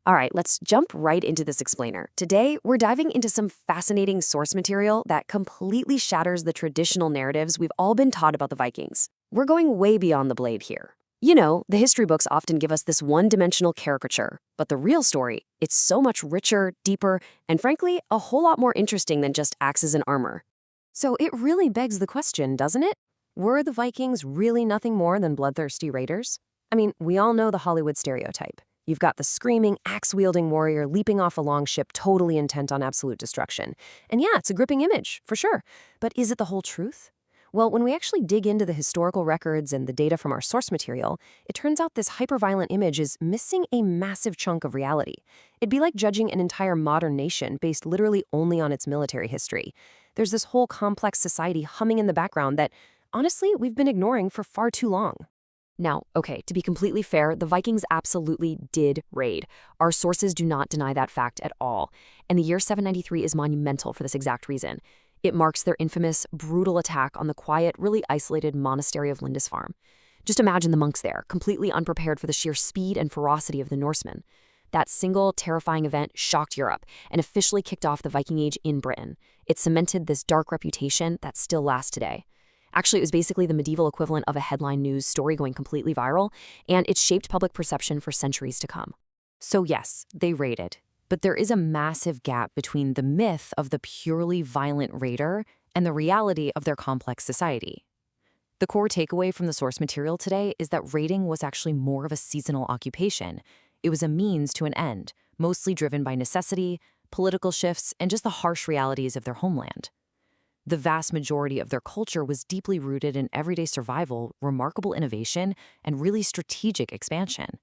All right, let's jump right into this explainer. Today, we're diving into some fascinating source material that completely shatters the traditional narratives we've all been taught about the Vikings. We're going way beyond the blade here. You know, the history books often give us this one-dimensional caricature, but the real story, it's so much richer, deeper, and frankly, a whole lot more interesting than just axes and armor. So it really begs the question, doesn't it? Were the Vikings really nothing more than bloodthirsty raiders? I mean, we all know the Hollywood stereotype. You've got the screaming, axe-wielding warrior leaping off a longship, totally intent on absolute destruction. And yeah, it's a gripping image, for sure. But is it the whole truth? Well, when we actually dig into the historical records and the data from our source material, it turns out this hyperviolent image is missing a massive chunk of reality. It'd be like judging an entire modern nation based literally only on its military history. There's this whole complex society humming in the background that, honestly, we've been ignoring for far too long. Now, okay, to be completely fair, the Vikings absolutely did raid. Our sources do not deny that fact at all. And the year 793 is monumental for this exact reason. It marks their infamous, brutal attack on the quiet, really isolated monastery of Lindisfarne. Just imagine the monks there, completely unprepared for the sheer speed and ferocity of the Norsemen. That single, terrifying event shocked Europe and officially kicked off the Viking Age in Britain. It cemented this dark reputation that still lasts today. Actually, it was basically the medieval equivalent of a headline news story going completely viral, and it shaped public perception for centuries to come. So yes, they raided. But there is a massive gap between the myth of the purely violent raider and the reality of their complex society. The core takeaway from the source material today is that raiding was actually more of a seasonal occupation. It was a means to an end, mostly driven by necessity, political shifts, and just the harsh realities of their homeland. The vast majority of their culture was deeply rooted in everyday survival, remarkable innovation, and really strategic expansion.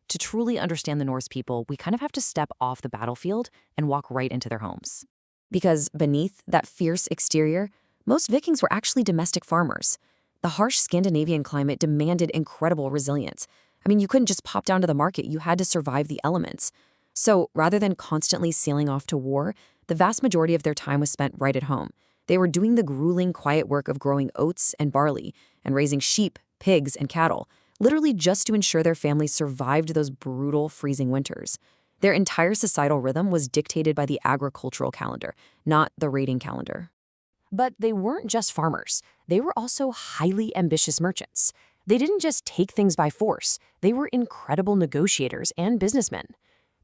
To truly understand the Norse people, we kind of have to step off the battlefield and walk right into their homes. Because beneath that fierce exterior, most Vikings were actually domestic farmers. The harsh Scandinavian climate demanded incredible resilience. I mean, you couldn't just pop down to the market, you had to survive the elements. So rather than constantly sailing off to war, the vast majority of their time was spent right at home. They were doing the grueling, quiet work of growing oats and barley and raising sheep, pigs, and cattle, literally just to ensure their families survived those brutal, freezing winters. Their entire societal rhythm was dictated by the agricultural calendar, not the raiding calendar. But they weren't just farmers. They were also highly ambitious merchants. They didn't just take things by force. They were incredible negotiators and businessmen.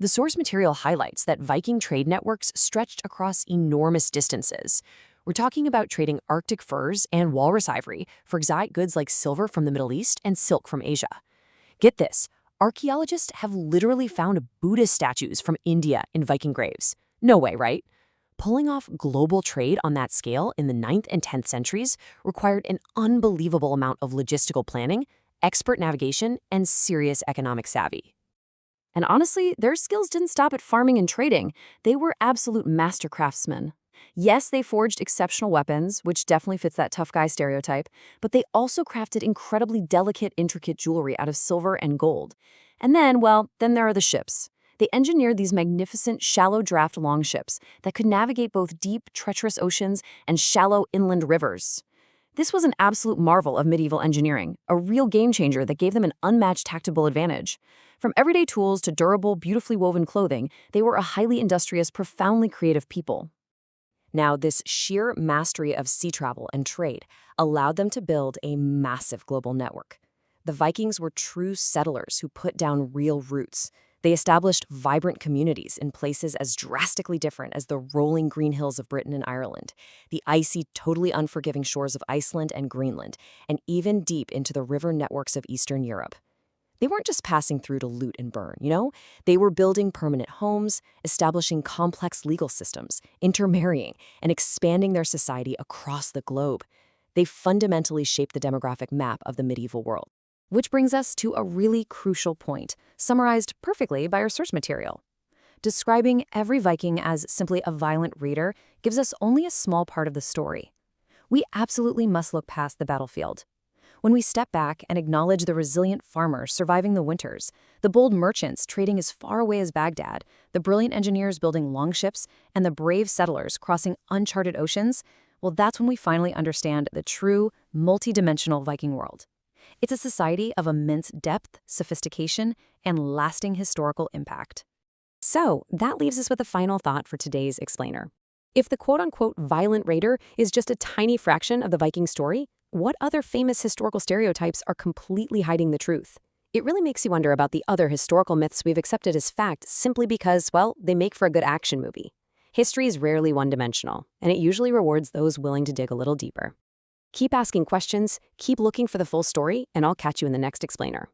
The source material highlights that Viking trade networks stretched across enormous distances. We're talking about trading Arctic furs and walrus ivory for exotic goods like silver from the Middle East and silk from Asia. Get this, archaeologists have literally found Buddhist statues from India in Viking graves. No way, right? Pulling off global trade on that scale in the 9th and 10th centuries required an unbelievable amount of logistical planning, expert navigation, and serious economic savvy. And honestly, their skills didn't stop at farming and trading. They were absolute master craftsmen. Yes, they forged exceptional weapons, which definitely fits that tough guy stereotype, but they also crafted incredibly delicate, intricate jewelry out of silver and gold. And then, well, then there are the ships. They engineered these magnificent shallow draft longships that could navigate both deep, treacherous oceans and shallow inland rivers. This was an absolute marvel of medieval engineering, a real game changer that gave them an unmatched tactical advantage. From everyday tools to durable, beautifully woven clothing, they were a highly industrious, profoundly creative people. Now, this sheer mastery of sea travel and trade allowed them to build a massive global network. The Vikings were true settlers who put down real roots. They established vibrant communities in places as drastically different as the rolling green hills of Britain and Ireland, the icy, totally unforgiving shores of Iceland and Greenland, and even deep into the river networks of Eastern Europe. They weren't just passing through to loot and burn, you know? They were building permanent homes, establishing complex legal systems, intermarrying, and expanding their society across the globe. They fundamentally shaped the demographic map of the medieval world. Which brings us to a really crucial point, summarized perfectly by our source material. Describing every Viking as simply a violent raider gives us only a small part of the story. We absolutely must look past the battlefield. When we step back and acknowledge the resilient farmers surviving the winters, the bold merchants trading as far away as Baghdad, the brilliant engineers building longships, and the brave settlers crossing uncharted oceans, well, that's when we finally understand the true, multi-dimensional Viking world. It's a society of immense depth, sophistication, and lasting historical impact. So, that leaves us with a final thought for today's explainer. If the quote-unquote violent raider is just a tiny fraction of the Viking story, what other famous historical stereotypes are completely hiding the truth? It really makes you wonder about the other historical myths we've accepted as fact simply because, well, they make for a good action movie. History is rarely one-dimensional, and it usually rewards those willing to dig a little deeper. Keep asking questions, keep looking for the full story, and I'll catch you in the next explainer.